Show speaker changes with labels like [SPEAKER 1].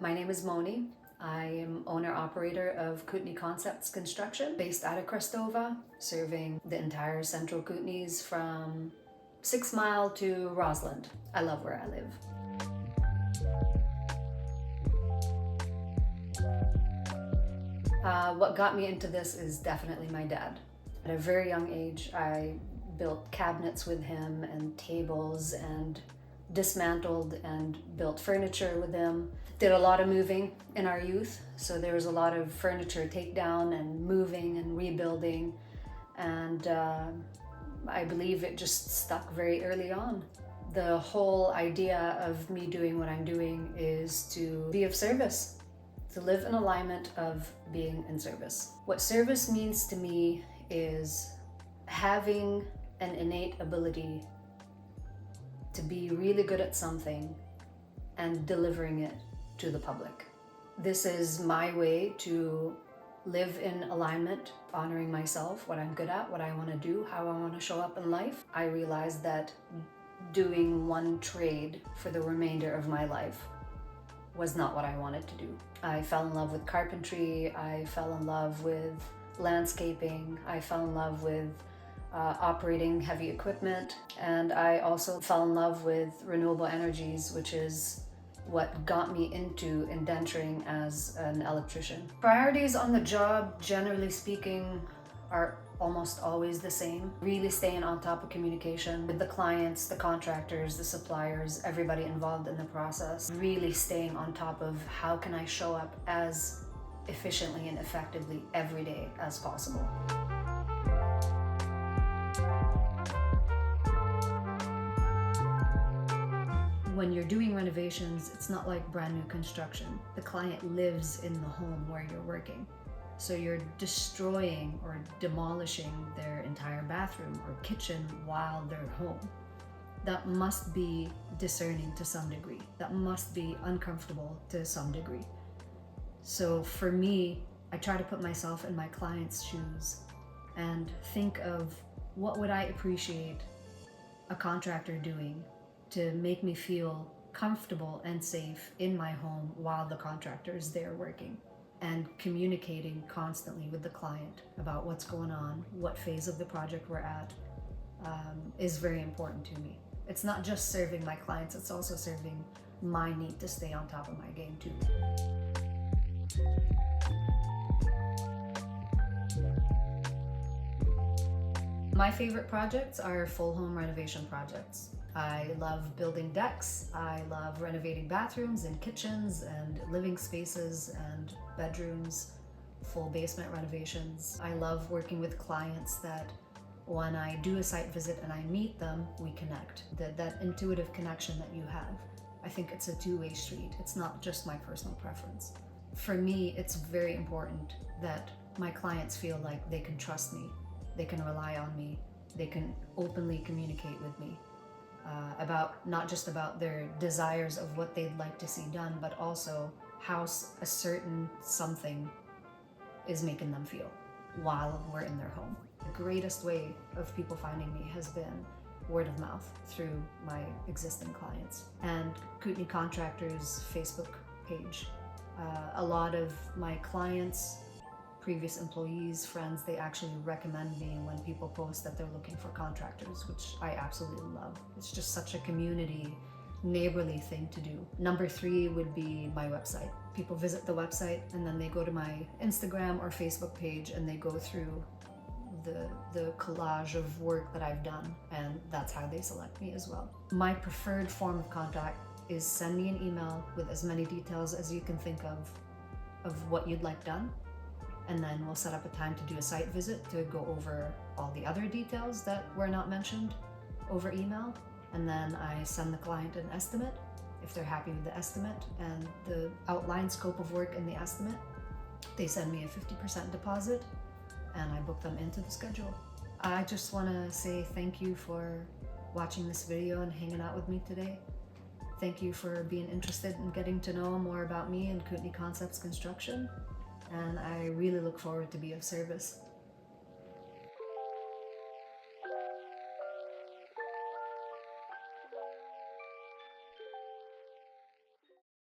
[SPEAKER 1] My name is Moni. I am owner-operator of Kootenay Concepts Construction, based out of Crestova, serving the entire central Kootenays from 6 Mile to Rossland. I love where I live. What got me into this is definitely my dad. At a very young age, I built cabinets with him and tables and dismantled and built furniture with him. Did a lot of moving in our youth, so there was a lot of furniture takedown and moving and rebuilding, and I believe it just stuck very early on. The whole idea of me doing what I'm doing is to be of service, to live in alignment of being in service. What service means to me is having an innate ability to be really good at something and delivering it to the public. This is my way to live in alignment, honoring myself, what I'm good at, what I want to do, how I want to show up in life. I realized that doing one trade for the remainder of my life was not what I wanted to do. I fell in love with carpentry, I fell in love with landscaping, I fell in love with operating heavy equipment, and I also fell in love with renewable energies, which is what got me into indenturing as an electrician. Priorities on the job, generally speaking, are almost always the same. Really staying on top of communication with the clients, the contractors, the suppliers, everybody involved in the process. Really staying on top of how can I show up as efficiently and effectively every day as possible. When you're doing renovations, it's not like brand new construction. The client lives in the home where you're working. So you're destroying or demolishing their entire bathroom or kitchen while they're home. That must be discerning to some degree. That must be uncomfortable to some degree. So for me, I try to put myself in my client's shoes and think of what would I appreciate a contractor doing to make me feel comfortable and safe in my home while the contractor is there working, and communicating constantly with the client about what's going on, what phase of the project we're at, is very important to me. It's not just serving my clients, it's also serving my need to stay on top of my game too. My favorite projects are full home renovation projects. I love building decks, I love renovating bathrooms and kitchens and living spaces and bedrooms, full basement renovations. I love working with clients that when I do a site visit and I meet them, we connect. That intuitive connection that you have. I think it's a two-way street. It's not just my personal preference. For me, it's very important that my clients feel like they can trust me, they can rely on me, they can openly communicate with me. About not just about their desires of what they'd like to see done, but also how a certain something is making them feel while we're in their home. The greatest way of people finding me has been word of mouth through my existing clients and Kootenay Contractors Facebook page. A lot of my clients, previous employees, friends, they actually recommend me when people post that they're looking for contractors, which I absolutely love. It's just such a community, neighborly thing to do. Number 3 would be my website. People visit the website and then they go to my Instagram or Facebook page and they go through the collage of work that I've done, and that's how they select me as well. My preferred form of contact is send me an email with as many details as you can think of what you'd like done. And then we'll set up a time to do a site visit to go over all the other details that were not mentioned over email. And then I send the client an estimate. If they're happy with the estimate and the outline scope of work in the estimate, they send me a 50% deposit and I book them into the schedule. I just want to say thank you for watching this video and hanging out with me today. Thank you for being interested in getting to know more about me and Kootenay Concepts Construction. And I really look forward to be of service.